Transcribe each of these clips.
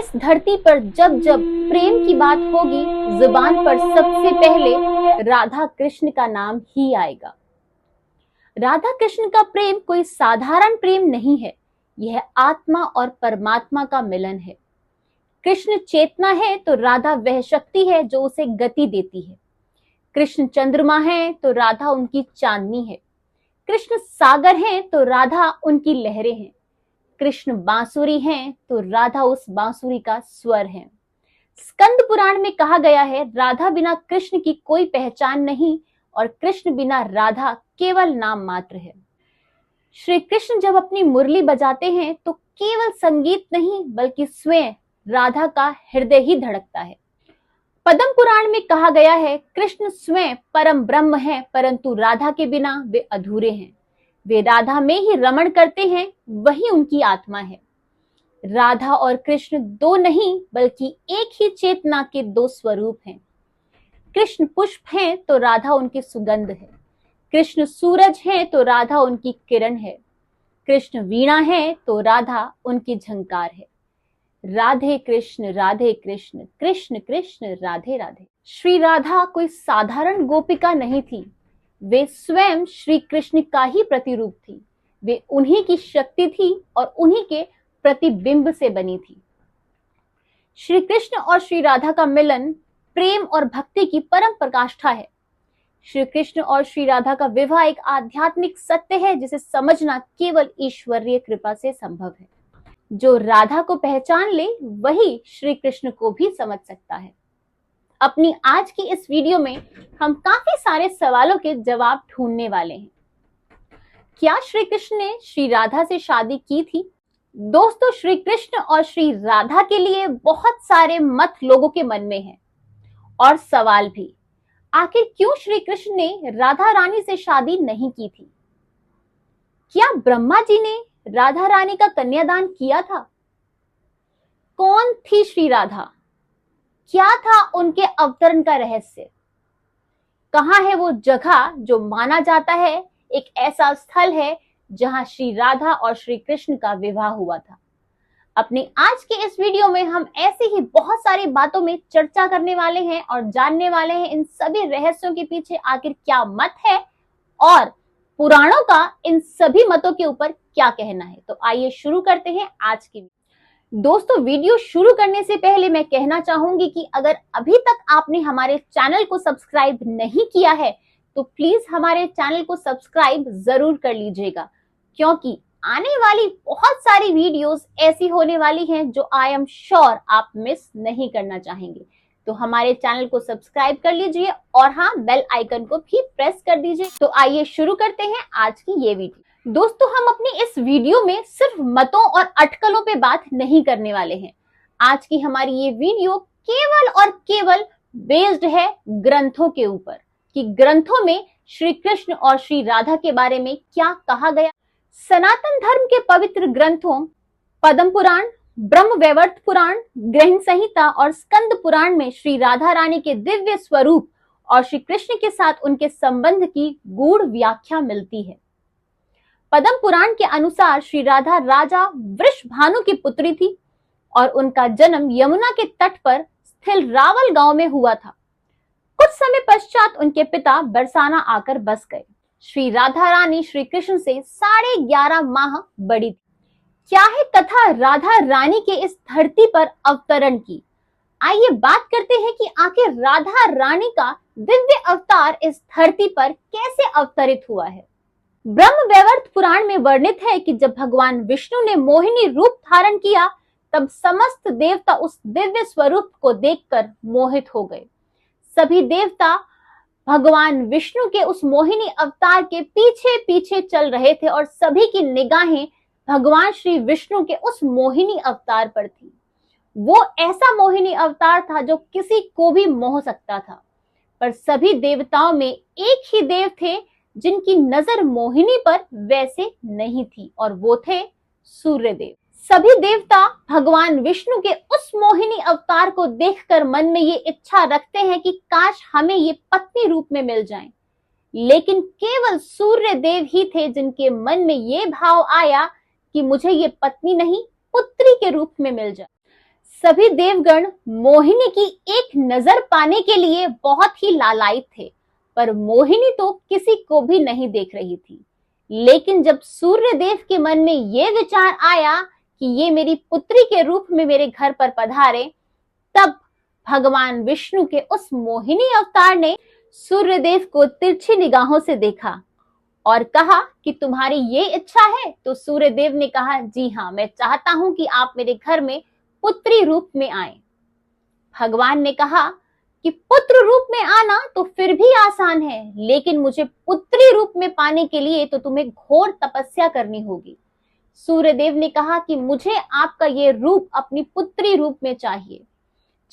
इस धरती पर जब जब प्रेम की बात होगी, जुबान पर सबसे पहले राधा कृष्ण का नाम ही आएगा। राधा कृष्ण का प्रेम कोई साधारण प्रेम नहीं है, यह आत्मा और परमात्मा का मिलन है। कृष्ण चेतना है तो राधा वह शक्ति है जो उसे गति देती है। कृष्ण चंद्रमा है तो राधा उनकी चांदनी है। कृष्ण सागर है तो राधा उनकी लहरें हैं। कृष्ण बांसुरी हैं तो राधा उस बांसुरी का स्वर है। स्कंद पुराण में कहा गया है, राधा बिना कृष्ण की कोई पहचान नहीं और कृष्ण बिना राधा केवल नाम मात्र है। श्री कृष्ण जब अपनी मुरली बजाते हैं तो केवल संगीत नहीं बल्कि स्वयं राधा का हृदय ही धड़कता है। पद्म पुराण में कहा गया है, कृष्ण स्वयं परम ब्रह्म है, परंतु राधा के बिना वे अधूरे हैं। वे राधा में ही रमण करते हैं, वही उनकी आत्मा है। राधा और कृष्ण दो नहीं बल्कि एक ही चेतना के दो स्वरूप हैं। कृष्ण पुष्प हैं तो राधा उनकी सुगंध है। कृष्ण सूरज है तो राधा उनकी किरण है। कृष्ण वीणा है तो राधा उनकी झंकार है। राधे कृष्ण कृष्ण कृष्ण राधे राधे। श्री राधा कोई साधारण गोपिका नहीं थी, वे स्वयं श्री कृष्ण का ही प्रतिरूप थी। वे उन्हीं की शक्ति थी और उन्हीं के प्रतिबिंब से बनी थी। श्री कृष्ण और श्री राधा का मिलन प्रेम और भक्ति की परम प्रकाष्ठा है। श्री कृष्ण और श्री राधा का विवाह एक आध्यात्मिक सत्य है जिसे समझना केवल ईश्वरीय कृपा से संभव है। जो राधा को पहचान ले वही श्री कृष्ण को भी समझ सकता है। अपनी आज की इस वीडियो में हम काफी सारे सवालों के जवाब ढूंढने वाले हैं। क्या श्री कृष्ण ने श्री राधा से शादी की थी? दोस्तों, श्री कृष्ण और श्री राधा के लिए बहुत सारे मत लोगों के मन में हैं और सवाल भी। आखिर क्यों श्री कृष्ण ने राधा रानी से शादी नहीं की थी? क्या ब्रह्मा जी ने राधा रानी का कन्यादान किया था? कौन थी श्री राधा? क्या था उनके अवतरण का रहस्य? कहां है वो जगह जो माना जाता है एक ऐसा स्थल है जहां श्री राधा और श्री कृष्ण का विवाह हुआ था? अपनी आज के इस वीडियो में हम ऐसी ही बहुत सारी बातों में चर्चा करने वाले हैं और जानने वाले हैं इन सभी रहस्यों के पीछे आखिर क्या मत है और पुराणों का इन सभी मतों के ऊपर क्या कहना है। तो आइए शुरू करते हैं आज की। दोस्तों, वीडियो शुरू करने से पहले मैं कहना चाहूंगी कि अगर अभी तक आपने हमारे चैनल को सब्सक्राइब नहीं किया है तो प्लीज हमारे चैनल को सब्सक्राइब जरूर कर लीजिएगा, क्योंकि आने वाली बहुत सारी वीडियोस ऐसी होने वाली हैं जो आई एम श्योर आप मिस नहीं करना चाहेंगे। तो हमारे चैनल को सब्सक्राइब कर लीजिए और हाँ, बेल आइकन को भी प्रेस कर दीजिए। तो आइए शुरू करते हैं आज की ये वीडियो। दोस्तों, हम अपनी इस वीडियो में सिर्फ मतों और अटकलों पे बात नहीं करने वाले हैं। आज की हमारी ये वीडियो केवल और केवल बेस्ड है ग्रंथों के ऊपर कि ग्रंथों में श्री कृष्ण और श्री राधा के बारे में क्या कहा गया। सनातन धर्म के पवित्र ग्रंथों पद्म पुराण, ब्रह्म वैवर्त पुराण, ग्रहण संहिता और स्कंद पुराण में श्री राधा रानी के दिव्य स्वरूप और श्री कृष्ण के साथ उनके संबंध की गूढ़ व्याख्या मिलती है। पद्म पुराण के अनुसार श्री राधा राजा वृषभानु की पुत्री थी और उनका जन्म यमुना के तट पर स्थित रावल गांव में हुआ था। कुछ समय पश्चात उनके पिता बरसाना आकर बस गए। श्री राधा रानी श्री कृष्ण से 11.5 माह बड़ी थी। क्या है कथा राधा रानी के इस धरती पर अवतरण की? आइए बात करते हैं कि आखिर राधा रानी का दिव्य अवतार इस धरती पर कैसे अवतरित हुआ है। ब्रह्म वैवर्त पुराण में वर्णित है कि जब भगवान विष्णु ने मोहिनी रूप धारण किया तब समस्त देवता उस दिव्य स्वरूप को देखकर मोहित हो गए। सभी देवता भगवान विष्णु के उस मोहिनी अवतार के पीछे पीछे चल रहे थे और सभी की निगाहें भगवान श्री विष्णु के उस मोहिनी अवतार पर थी। वो ऐसा मोहिनी अवतार था जो किसी को भी मोह सकता था, पर सभी देवताओं में एक ही देव थे जिनकी नजर मोहिनी पर वैसे नहीं थी और वो थे सूर्यदेव। सभी देवता भगवान विष्णु के उस मोहिनी अवतार को देखकर मन में ये इच्छा रखते हैं कि काश हमें ये पत्नी रूप में मिल जाएं, लेकिन केवल सूर्यदेव ही थे जिनके मन में ये भाव आया कि मुझे ये पत्नी नहीं पुत्री के रूप में मिल जाए। सभी देवगण मोहिनी की एक नजर पाने के लिए बहुत ही लालायित थे, पर मोहिनी तो किसी को भी नहीं देख रही थी। लेकिन जब सूर्य देव के मन में यह विचार आया कि ये मेरी पुत्री के रूप में मेरे घर पर पधारे, तब भगवान विष्णु के उस मोहिनी अवतार ने सूर्य देव को तिरछी निगाहों से देखा और कहा कि तुम्हारी ये इच्छा है? तो सूर्य देव ने कहा, जी हाँ, मैं चाहता हूं कि आप मेरे घर में पुत्री रूप में आए। भगवान ने कहा कि पुत्र रूप में आना तो फिर भी आसान है, लेकिन मुझे पुत्री रूप में पाने के लिए तो तुम्हें घोर तपस्या करनी होगी। सूर्य देव ने कहा कि मुझे आपका ये रूप अपनी पुत्री रूप में चाहिए,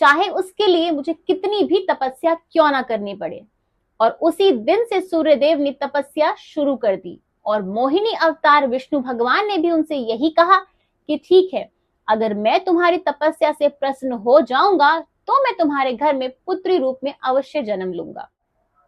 चाहे उसके लिए मुझे कितनी भी तपस्या क्यों ना करनी पड़े। और उसी दिन से सूर्य देव ने तपस्या शुरू कर दी और मोहिनी अवतार विष्णु भगवान ने भी उनसे यही कहा कि ठीक है, अगर मैं तुम्हारी तपस्या से प्रसन्न हो जाऊंगा तो मैं तुम्हारे घर में पुत्री रूप में अवश्य जन्म लूंगा।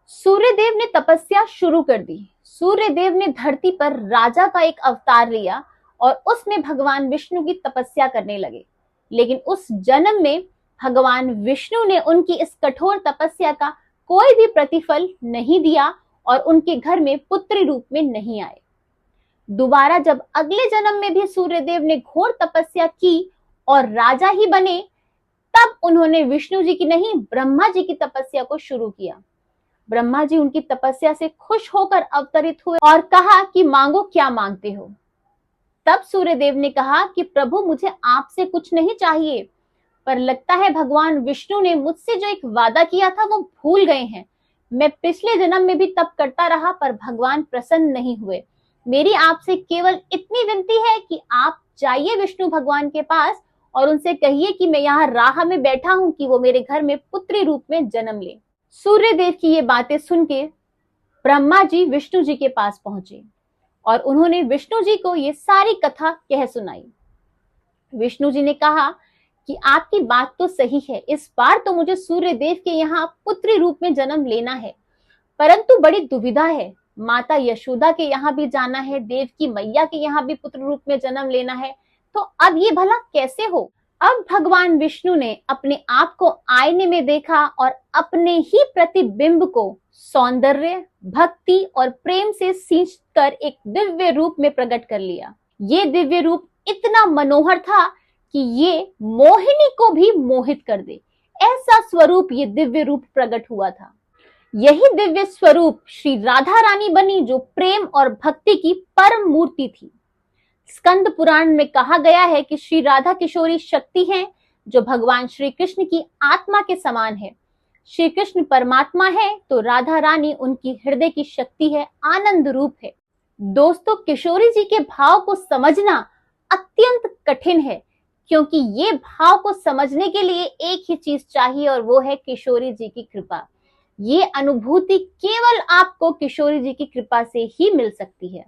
सूर्य देव ने तपस्या शुरू कर दी। सूर्य देव ने धरती पर राजा का एक अवतार लिया और उसमें भगवान विष्णु की तपस्या करने लगे। लेकिन उस जन्म में भगवान विष्णु ने उनकी इस कठोर तपस्या का कोई भी प्रतिफल नहीं दिया और उनके घर में पुत्री रूप में नहीं आए। दोबारा जब अगले जन्म में भी सूर्य देव ने घोर तपस्या की और राजा ही बने, तब उन्होंने विष्णु जी की नहीं, ब्रह्मा जी की तपस्या को शुरू किया। ब्रह्मा जी उनकी तपस्या से खुश होकर अवतरित हुए और कहा कि मांगो, क्या मांगते हो? तब सूर्य देव ने कहा कि प्रभु, मुझे आपसे कुछ नहीं चाहिए, पर लगता है भगवान विष्णु ने मुझसे जो एक वादा किया था वो भूल गए हैं। मैं पिछले जन्म में भी तप करता रहा पर भगवान प्रसन्न नहीं हुए। मेरी आपसे केवल इतनी विनती है कि आप जाइए विष्णु भगवान के पास और उनसे कहिए कि मैं यहाँ राह में बैठा हूं कि वो मेरे घर में पुत्री रूप में जन्म ले। सूर्य देव की ये बातें सुन के ब्रह्मा जी विष्णु जी के पास पहुंचे और उन्होंने विष्णु जी को ये सारी कथा कह सुनाई। विष्णु जी ने कहा कि आपकी बात तो सही है, इस बार तो मुझे सूर्य देव के यहाँ पुत्री रूप में जन्म लेना है, परंतु बड़ी दुविधा है। माता यशोदा के यहाँ भी जाना है, देव की मैया के यहाँ भी पुत्र रूप में जन्म लेना है, तो अब ये भला कैसे हो? अब भगवान विष्णु ने अपने आप को आईने में देखा और अपने ही प्रतिबिंब को सौंदर्य, भक्ति और प्रेम से सींचकर एक दिव्य रूप में प्रकट कर लिया। ये दिव्य रूप इतना मनोहर था कि ये मोहिनी को भी मोहित कर दे, ऐसा स्वरूप ये दिव्य रूप प्रकट हुआ था। यही दिव्य स्वरूप श्री राधा रानी बनी, जो प्रेम और भक्ति की परम मूर्ति थी। स्कंद पुराण में कहा गया है कि श्री राधा किशोरी शक्ति हैं, जो भगवान श्री कृष्ण की आत्मा के समान है। श्री कृष्ण परमात्मा है तो राधा रानी उनकी हृदय की शक्ति है, आनंद रूप है। दोस्तों, किशोरी जी के भाव को समझना अत्यंत कठिन है, क्योंकि ये भाव को समझने के लिए एक ही चीज चाहिए और वो है किशोरी जी की कृपा। ये अनुभूति केवल आपको किशोरी जी की कृपा से ही मिल सकती है।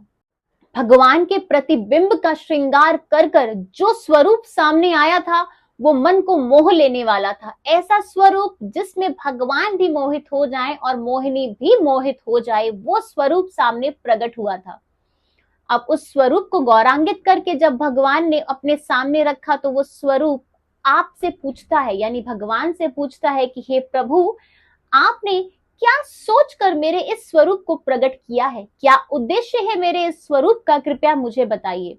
भगवान के प्रतिबिंब का श्रृंगार कर कर जो स्वरूप सामने आया था वो मन को मोह लेने वाला था। ऐसा स्वरूप जिसमें भगवान भी मोहित हो जाए और मोहिनी भी मोहित हो जाए, वो स्वरूप सामने प्रकट हुआ था। अब उस स्वरूप को गौरांगित करके जब भगवान ने अपने सामने रखा तो वो स्वरूप आपसे पूछता है, यानी भगवान से पूछता है कि हे प्रभु, आपने क्या सोचकर मेरे इस स्वरूप को प्रकट किया है? क्या उद्देश्य है मेरे इस स्वरूप का? कृपया मुझे बताइए।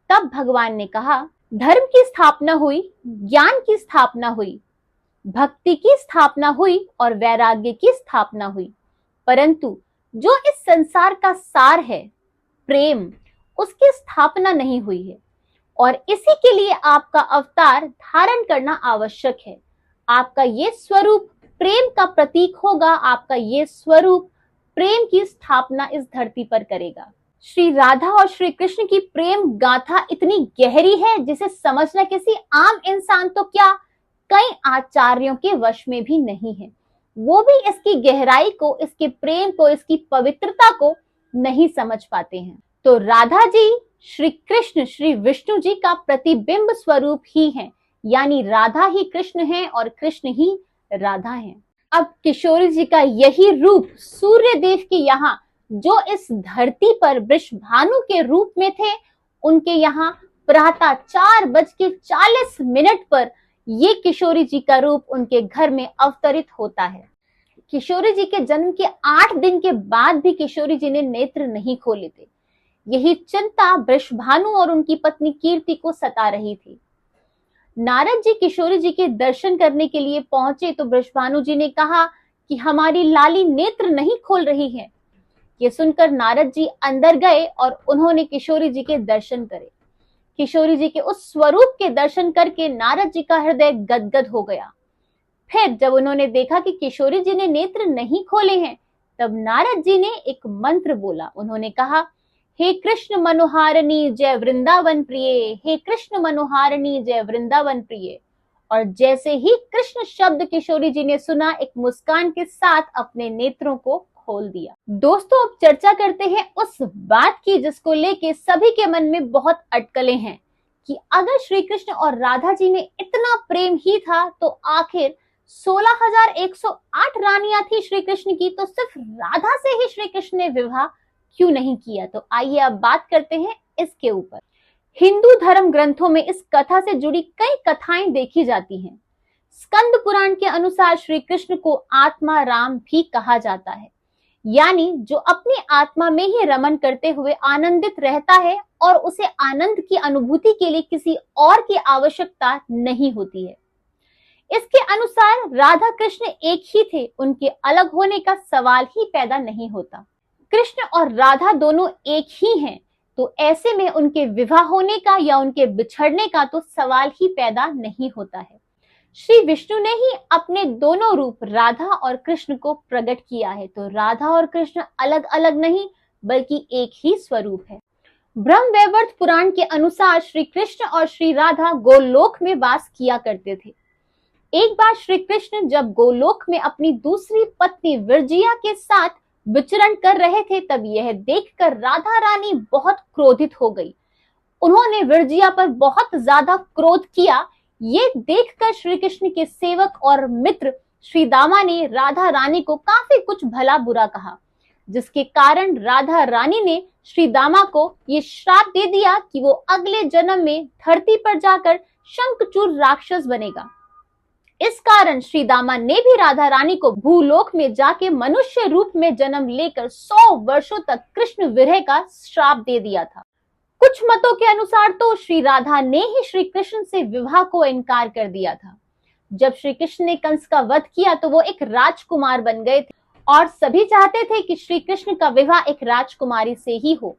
तब भगवान ने कहा, धर्म की स्थापना हुई, ज्ञान की स्थापना हुई, भक्ति की स्थापना हुई और वैराग्य की स्थापना हुई, परंतु जो इस संसार का सार है, प्रेम, उसकी स्थापना नहीं हुई है। और इसी के लिए आपका अवतार धारण करना आवश्यक है। आपका ये स्वरूप प्रेम का प्रतीक होगा, आपका ये स्वरूप प्रेम की स्थापना इस धरती पर करेगा। श्री राधा और श्री कृष्ण की प्रेम गाथा इतनी गहरी है जिसे समझना किसी आम इंसान तो क्या, कई आचार्यों के वश में भी नहीं है। वो भी इसकी गहराई को, इसके प्रेम को, इसकी पवित्रता को नहीं समझ पाते हैं। तो राधा जी श्री कृष्ण, श्री विष्णु जी का प्रतिबिंब स्वरूप ही है, यानी राधा ही कृष्ण है और कृष्ण ही राधा है। अब किशोरी जी का यही रूप सूर्य देव के यहाँ, जो इस धरती पर वृषभानु के रूप में थे, उनके यहाँ प्रातः 4:40 पर ये किशोरी जी का रूप उनके घर में अवतरित होता है। किशोरी जी के जन्म के 8 दिन के बाद भी किशोरी जी ने नेत्र नहीं खोले थे। यही चिंता वृषभानु और उनकी पत्नी कीर्ति को सता रही थी। नारद जी किशोरी जी के दर्शन करने के लिए पहुंचे तो वृषभानु जी ने कहा कि हमारी लाली नेत्र नहीं खोल रही है। ये सुनकर नारद जी अंदर गए और उन्होंने किशोरी जी के दर्शन करे। किशोरी जी के उस स्वरूप के दर्शन करके नारद जी का हृदय गदगद हो गया। फिर जब उन्होंने देखा कि किशोरी जी ने नेत्र नहीं खोले हैं, तब नारद जी ने एक मंत्र बोला। उन्होंने कहा, हे कृष्ण मनोहारिणी जय वृंदावन प्रिय, हे कृष्ण मनोहारिणी जय वृंदावन प्रिय। और जैसे ही कृष्ण शब्द किशोरी जी ने सुना, एक मुस्कान के साथ अपने नेत्रों को खोल दिया। दोस्तों, अब चर्चा करते हैं उस बात की जिसको लेके सभी के मन में बहुत अटकलें हैं कि अगर श्री कृष्ण और राधा जी में इतना प्रेम ही था तो आखिर 16,108 रानियां थी श्री कृष्ण की, तो सिर्फ राधा से ही श्री कृष्ण ने विवाह क्यों नहीं किया? तो आइए अब बात करते हैं इसके ऊपर। हिंदू धर्म ग्रंथों में इस कथा से जुड़ी कई कथाएं देखी जाती हैं। स्कंद पुराण के अनुसार श्री कृष्ण को आत्मा राम भी कहा जाता है, यानी जो अपनी आत्मा में ही रमन करते हुए आनंदित रहता है और उसे आनंद की अनुभूति के लिए किसी और की आवश्यकता नहीं होती है। इसके अनुसार राधा कृष्ण एक ही थे, उनके अलग होने का सवाल ही पैदा नहीं होता। कृष्ण और राधा दोनों एक ही हैं, तो ऐसे में उनके विवाह होने का या उनके बिछड़ने का तो सवाल ही पैदा नहीं होता है। श्री विष्णु ने ही अपने दोनों रूप राधा और कृष्ण को प्रकट किया है, तो राधा और कृष्ण अलग अलग नहीं बल्कि एक ही स्वरूप है। ब्रह्मवैवर्त पुराण के अनुसार श्री कृष्ण और श्री राधा गोलोक में वास किया करते थे। एक बार श्री कृष्ण जब गोलोक में अपनी दूसरी पत्नी विरजिया के साथ विचरण कर रहे थे, तब यह देखकर राधा रानी बहुत क्रोधित हो गई। उन्होंने विरजिया पर बहुत ज्यादा क्रोध किया। ये देखकर श्री कृष्ण के सेवक और मित्र श्री दामा ने राधा रानी को काफी कुछ भला बुरा कहा, जिसके कारण राधा रानी ने श्री दामा को ये श्राप दे दिया कि वो अगले जन्म में धरती पर जाकर शंखचूड़ राक्षस बनेगा। इस कारण श्री दामा ने भी राधा रानी को भूलोक में जाके मनुष्य रूप में जन्म लेकर 100 वर्षों तक कृष्ण विरह का श्राप दे दिया था। कुछ मतों के अनुसार तो श्री राधा ने ही श्री कृष्ण से विवाह को इनकार कर दिया था। जब श्री कृष्ण ने कंस का वध किया तो वो एक राजकुमार बन गए थे और सभी चाहते थे कि श्री कृष्ण का विवाह एक राजकुमारी से ही हो,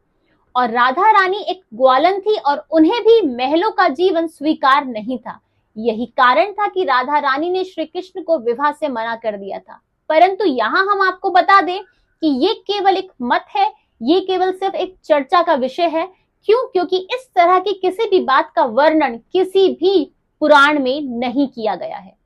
और राधा रानी एक ग्वालन थी और उन्हें भी महलों का जीवन स्वीकार नहीं था। यही कारण था कि राधा रानी ने श्री कृष्ण को विवाह से मना कर दिया था। परंतु यहाँ हम आपको बता दें कि ये केवल एक मत है, ये केवल सिर्फ एक चर्चा का विषय है। क्यों? क्योंकि इस तरह की किसी भी बात का वर्णन किसी भी पुराण में नहीं किया गया है।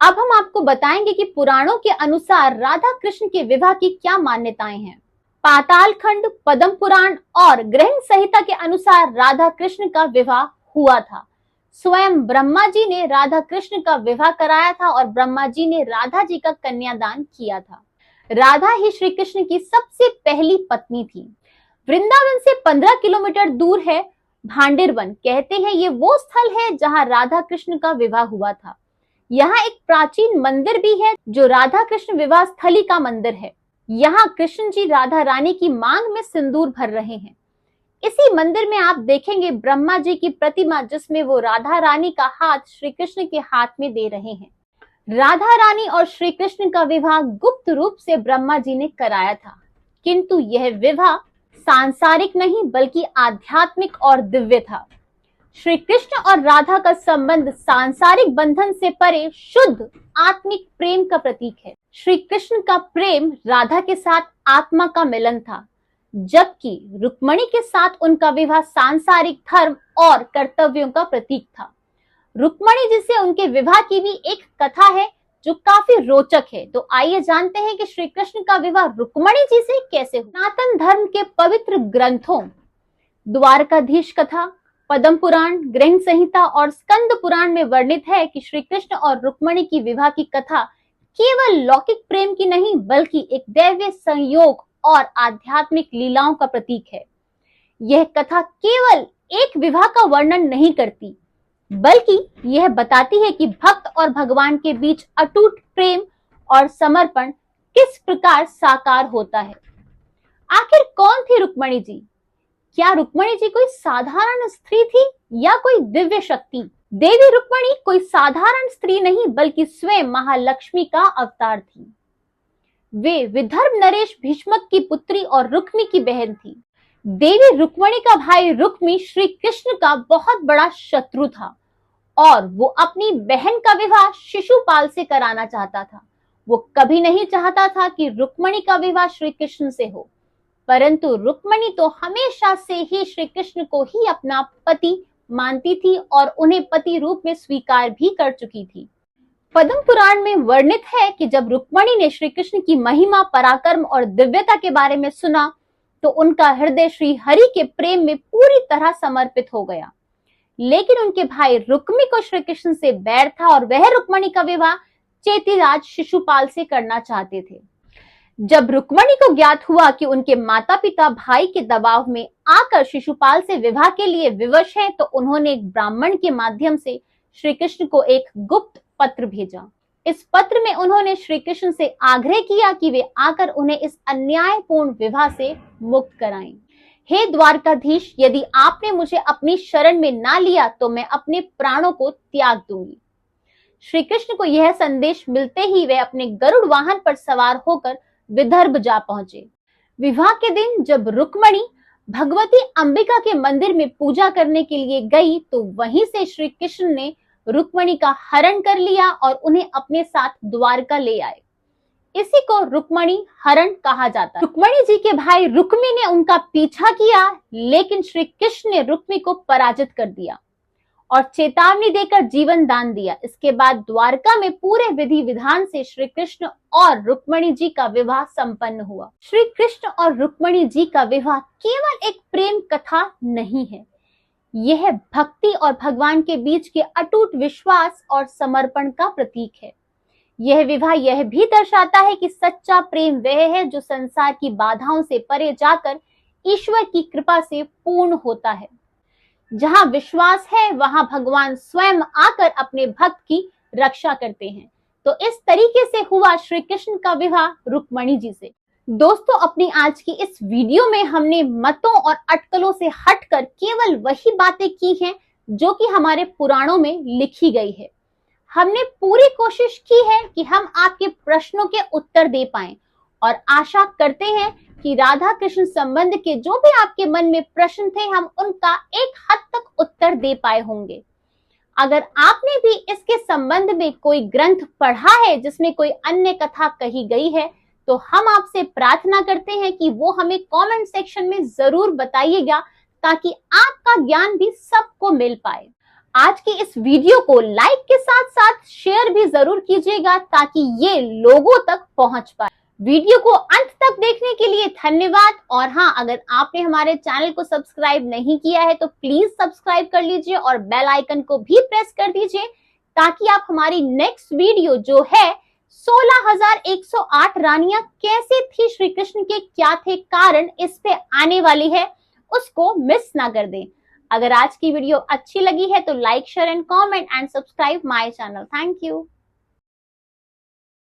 अब हम आपको बताएंगे कि पुराणों के अनुसार राधा कृष्ण के विवाह की क्या मान्यताएं हैं। पाताल खंड, पद्म पुराण और गृह संहिता के अनुसार राधा कृष्ण का विवाह हुआ था। स्वयं ब्रह्मा जी ने राधा कृष्ण का विवाह कराया था और ब्रह्मा जी ने राधा जी का कन्यादान किया था। राधा ही श्री कृष्ण की सबसे पहली पत्नी थी। वृंदावन से 15 किलोमीटर दूर है भांडिरवन। कहते हैं ये वो स्थल है जहां राधा कृष्ण का विवाह हुआ था। यहाँ एक प्राचीन मंदिर भी है जो राधा कृष्ण विवाह स्थली का मंदिर है। यहाँ कृष्ण जी राधा रानी की मांग में सिंदूर भर रहे हैं। इसी मंदिर में आप देखेंगे ब्रह्मा जी की प्रतिमा, जिसमें वो राधा रानी का हाथ श्री कृष्ण के हाथ में दे रहे हैं। राधा रानी और श्री कृष्ण का विवाह गुप्त रूप से ब्रह्मा जी ने कराया था, किंतु यह विवाह सांसारिक नहीं बल्कि आध्यात्मिक और दिव्य था। श्री कृष्ण और राधा का संबंध सांसारिक बंधन से परे शुद्ध आत्मिक प्रेम का प्रतीक है। श्री कृष्ण का प्रेम राधा के साथ आत्मा का मिलन था, जबकि रुक्मणी के साथ उनका विवाह सांसारिक धर्म और कर्तव्यों का प्रतीक था। रुक्मणी जी से उनके विवाह की भी एक कथा है जो काफी रोचक है। तो आइए जानते हैं कि श्री कृष्ण का विवाह रुक्मणी जी से कैसे हुआ। सनातन धर्म के पवित्र ग्रंथों द्वारकाधीश कथा, पद्म पुराण, गृह संहिता और स्कंद पुराण में वर्णित है कि श्री कृष्ण और रुक्मणी की विवाह की कथा केवल लौकिक प्रेम की नहीं बल्कि एक दैवीय संयोग और आध्यात्मिक लीलाओं का प्रतीक है। यह कथा केवल एक विवाह का वर्णन नहीं करती, बल्कि यह बताती है कि भक्त और भगवान के बीच अटूट प्रेम और समर्पण किस प्रकार साकार होता है। आखिर कौन थी रुक्मणी जी? क्या रुक्मणी जी कोई साधारण स्त्री थी या कोई दिव्य शक्ति? देवी रुक्मणी कोई साधारण स्त्री नहीं बल्कि स्वयं महालक्ष्मी का अवतार थी। वे विदर्भ नरेश भीष्मक की पुत्री और रुक्मी की बहन थी। देवी रुक्मणी का भाई रुक्मी श्री कृष्ण का बहुत बड़ा शत्रु था और वो अपनी बहन का विवाह शिशुपाल से कराना चाहता था। वो कभी नहीं चाहता था कि रुक्मणी का विवाह श्री कृष्ण से हो, परंतु रुक्मणी तो हमेशा से ही श्री कृष्ण को ही अपना पति मानती थी और उन्हें पति रूप में स्वीकार भी कर चुकी थी। पद्म पुराण में वर्णित है कि जब रुक्मणी ने श्री कृष्ण की महिमा, पराक्रम और दिव्यता के बारे में सुना तो उनका हृदय श्री हरि के प्रेम में पूरी तरह समर्पित हो गया। लेकिन उनके भाई रुक्मी को श्री कृष्ण से बैर था और वह रुक्मणी का विवाह चेतीराज शिशुपाल से करना चाहते थे। जब रुक्मणी को ज्ञात हुआ कि उनके माता पिता भाई के दबाव में आकर शिशुपाल से विवाह के लिए विवश हैं, तो उन्होंने एक ब्राह्मण के माध्यम से श्री कृष्ण को एक गुप्त पत्र भेजा। इस पत्र में उन्होंने श्री कृष्ण से आग्रह किया कि वे आकर उन्हें इस अन्यायपूर्ण विवाह से मुक्त कराएं। हे द्वारकाधीश, यदि आपने मुझे अपनी शरण में ना लिया तो मैं अपने प्राणों को त्याग दूंगी। श्री कृष्ण को यह संदेश मिलते ही वे अपने गरुड़ वाहन पर सवार होकर विदर्भ जा पहुंचे। विवाह के दिन जब रुक्मणी भगवती अंबिका के मंदिर में पूजा करने के लिए गई तो वहीं से श्री कृष्ण ने रुक्मणी का हरण कर लिया और उन्हें अपने साथ द्वारका ले आए। इसी को रुक्मणी हरण कहा जाता है। रुक्मणी जी के भाई रुक्मी ने उनका पीछा किया, लेकिन श्री कृष्ण ने रुक्मी को पराजित कर दिया और चेतावनी देकर जीवन दान दिया। इसके बाद द्वारका में पूरे विधि विधान से श्री कृष्ण और रुक्मणी जी का विवाह संपन्न हुआ। श्री कृष्ण और रुक्मणी जी का विवाह केवल एक प्रेम कथा नहीं है, यह भक्ति और भगवान के बीच के अटूट विश्वास और समर्पण का प्रतीक है। यह विवाह यह भी दर्शाता है कि सच्चा प्रेम वह है जो संसार की बाधाओं से परे जाकर ईश्वर की कृपा से पूर्ण होता है। जहां विश्वास है वहां भगवान स्वयं आकर अपने भक्त की रक्षा करते हैं। तो इस तरीके से हुआ श्री कृष्ण का विवाह रुक्मणी जी से। दोस्तों, अपनी आज की इस वीडियो में हमने मतों और अटकलों से हटकर केवल वही बातें की हैं जो कि हमारे पुराणों में लिखी गई है। हमने पूरी कोशिश की है कि हम आपके प्रश्नों के उत्तर दे पाएं और आशा करते हैं कि राधा कृष्ण संबंध के जो भी आपके मन में प्रश्न थे हम उनका एक हद तक उत्तर दे पाए होंगे। अगर आपने भी इसके संबंध में कोई ग्रंथ पढ़ा है जिसमें कोई अन्य कथा कही गई है तो हम आपसे प्रार्थना करते हैं कि वो हमें कमेंट सेक्शन में जरूर बताइएगा ताकि आपका ज्ञान भी सबको मिल पाए। आज की इस वीडियो को लाइक के साथ साथ शेयर भी जरूर कीजिएगा ताकि ये लोगों तक पहुंच पाए। वीडियो को अंत तक देखने के लिए धन्यवाद। और हाँ, अगर आपने हमारे चैनल को सब्सक्राइब नहीं किया है तो प्लीज सब्सक्राइब कर लीजिए और बेल आइकन को भी प्रेस कर दीजिए ताकि आप हमारी नेक्स्ट वीडियो जो है 16,108 रानियां कैसे थी श्री कृष्ण के क्या थे कारण इस पे आने वाली है उसको मिस ना कर दें। अगर आज की वीडियो अच्छी लगी है तो like, share and comment and subscribe my channel. Thank you.